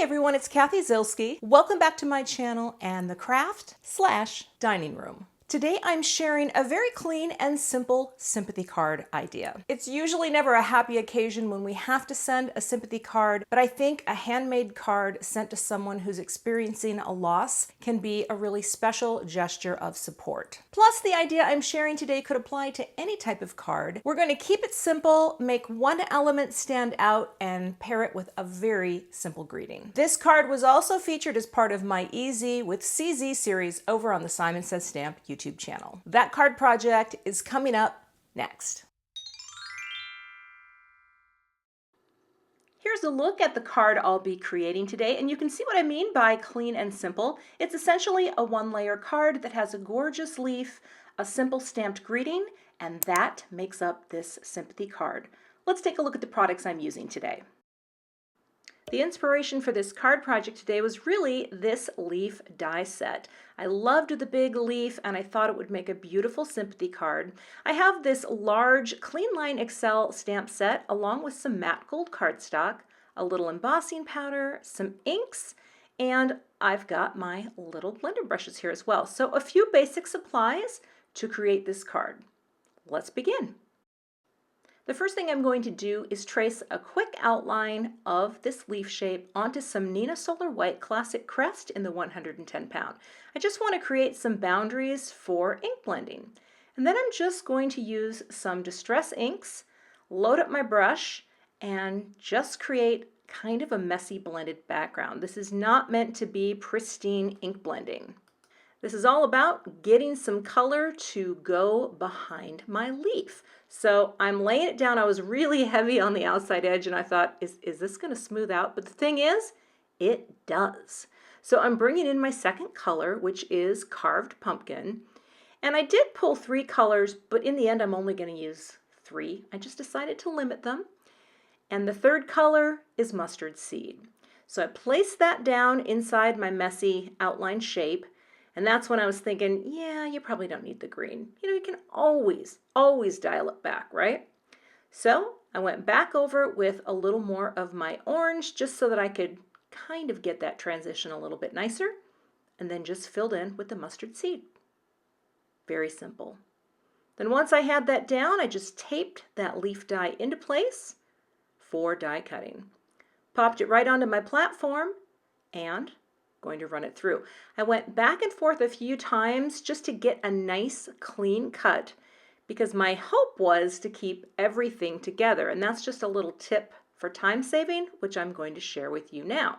Hey everyone, it's Cathy Zielske. Welcome back to my channel and the craft/dining room. Today I'm sharing a very clean and simple sympathy card idea. It's usually never a happy occasion when we have to send a sympathy card, but I think a handmade card sent to someone who's experiencing a loss can be a really special gesture of support. Plus, the idea I'm sharing today could apply to any type of card. We're going to keep it simple, make one element stand out, and pair it with a very simple greeting. This card was also featured as part of my EZ with CZ series over on the Simon Says Stamp YouTube channel. That card project is coming up next. Here's a look at the card I'll be creating today, and you can see what I mean by clean and simple. It's essentially a one-layer card that has a gorgeous leaf, a simple stamped greeting, and that makes up this sympathy card. Let's take a look at the products I'm using today. The inspiration for this card project today was really this leaf die set. I loved the big leaf and I thought it would make a beautiful sympathy card. I have this large Clean Line Excel stamp set along with some matte gold cardstock, a little embossing powder, some inks, and I've got my little blender brushes here as well. So a few basic supplies to create this card. Let's begin. The first thing I'm going to do is trace a quick outline of this leaf shape onto some Neenah Solar White Classic Crest in the 110 pound. I just want to create some boundaries for ink blending. And then I'm just going to use some distress inks, load up my brush, and just create kind of a messy blended background. This is not meant to be pristine ink blending. This is all about getting some color to go behind my leaf. So I'm laying it down. I was really heavy on the outside edge and I thought, is this going to smooth out? But the thing is, it does. So I'm bringing in my second color, which is Carved Pumpkin. And I did pull 3 colors, but in the end, I'm only going to use 3. I just decided to limit them. And the third color is Mustard Seed. So I placed that down inside my messy outline shape. And that's when I was thinking, yeah, you probably don't need the green. You can always dial it back, right? So I went back over it with a little more of my orange just so that I could kind of get that transition a little bit nicer, and then just filled in with the mustard seed. Very simple. Then once I had that down, I just taped that leaf die into place for die cutting. Popped it right onto my platform and going to run it through. I went back and forth a few times just to get a nice clean cut because my hope was to keep everything together, and that's just a little tip for time saving, which I'm going to share with you now.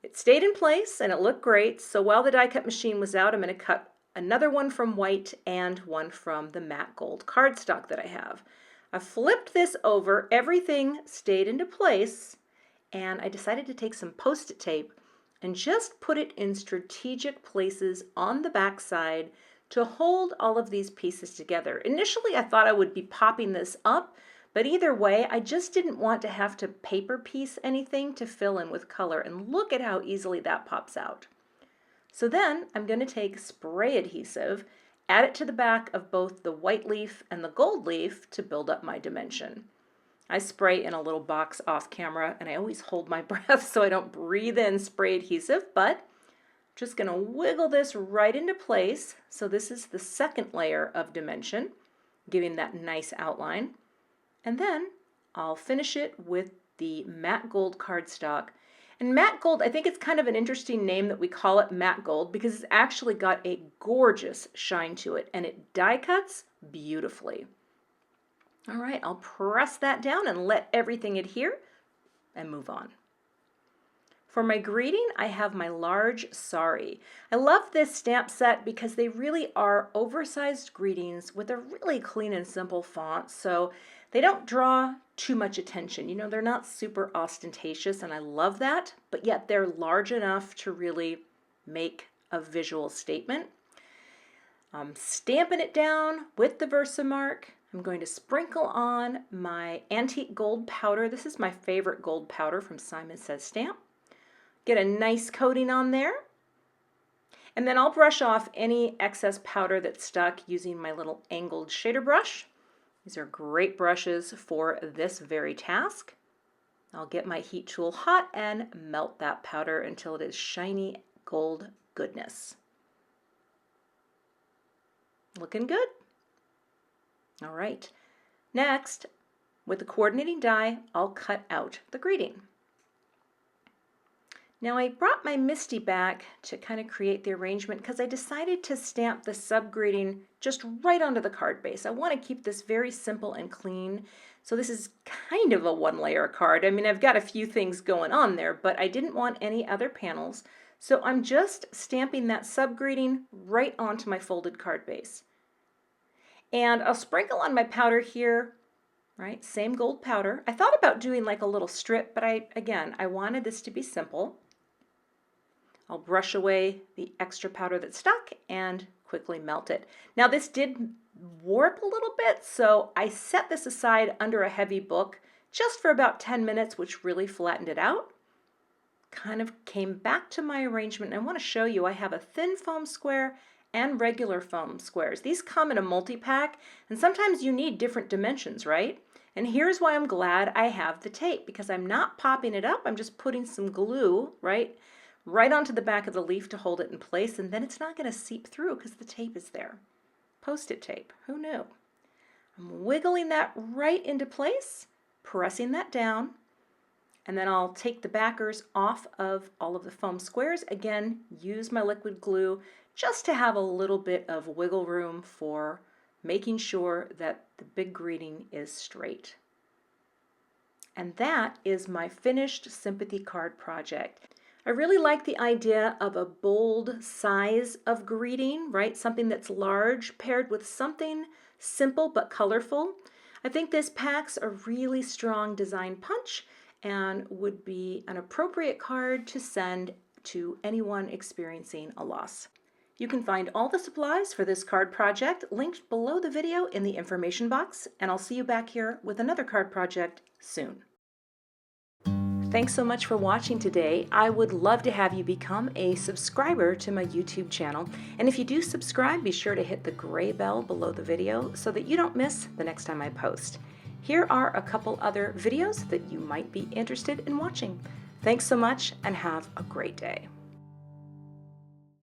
It stayed in place and it looked great, so while the die cut machine was out, I'm going to cut another one from white and one from the matte gold cardstock that I have. I flipped this over, everything stayed into place, and I decided to take some Post-it tape and just put it in strategic places on the back side to hold all of these pieces together. Initially, I thought I would be popping this up, but either way, I just didn't want to have to paper piece anything to fill in with color, and look at how easily that pops out. So then I'm going to take spray adhesive, add it to the back of both the white leaf and the gold leaf to build up my dimension. I spray in a little box off camera, and I always hold my breath so I don't breathe in spray adhesive, but I'm just going to wiggle this right into place. So this is the second layer of dimension, giving that nice outline. And then I'll finish it with the matte gold cardstock. And matte gold, I think it's kind of an interesting name that we call it matte gold because it's actually got a gorgeous shine to it, and it die cuts beautifully. All right, I'll press that down and let everything adhere and move on. For my greeting, I have my large Sorry. I love this stamp set because they really are oversized greetings with a really clean and simple font, so they don't draw too much attention. They're not super ostentatious, and I love that, but yet they're large enough to really make a visual statement. I'm stamping it down with the Versamark. I'm going to sprinkle on my antique gold powder. This is my favorite gold powder from Simon Says Stamp. Get a nice coating on there. And then I'll brush off any excess powder that's stuck using my little angled shader brush. These are great brushes for this very task. I'll get my heat tool hot and melt that powder until it is shiny gold goodness. Looking good. All right. Next, with the coordinating die, I'll cut out the greeting. Now I brought my MISTI back to kind of create the arrangement because I decided to stamp the sub-greeting just right onto the card base. I want to keep this very simple and clean. So this is kind of a one-layer card. I mean, I've got a few things going on there, but I didn't want any other panels. So I'm just stamping that sub-greeting right onto my folded card base. And I'll sprinkle on my powder here, right? Same gold powder. I thought about doing like a little strip, but I wanted this to be simple. I'll brush away the extra powder that's stuck and quickly melt it. Now this did warp a little bit, so I set this aside under a heavy book just for about 10 minutes, which really flattened it out. Kind of came back to my arrangement, and I want to show you I have a thin foam square and regular foam squares. These come in a multi-pack, and sometimes you need different dimensions, right? And here's why I'm glad I have the tape, because I'm not popping it up, I'm just putting some glue, right onto the back of the leaf to hold it in place, and then it's not going to seep through because the tape is there. Post-it tape, who knew? I'm wiggling that right into place, pressing that down, and then I'll take the backers off of all of the foam squares. Again, use my liquid glue just to have a little bit of wiggle room for making sure that the big greeting is straight. And that is my finished sympathy card project. I really like the idea of a bold size of greeting, right? Something that's large paired with something simple but colorful. I think this packs a really strong design punch and would be an appropriate card to send to anyone experiencing a loss. You can find all the supplies for this card project linked below the video in the information box, and I'll see you back here with another card project soon. Thanks so much for watching today. I would love to have you become a subscriber to my YouTube channel. And if you do subscribe, be sure to hit the gray bell below the video so that you don't miss the next time I post. Here are a couple other videos that you might be interested in watching. Thanks so much and have a great day.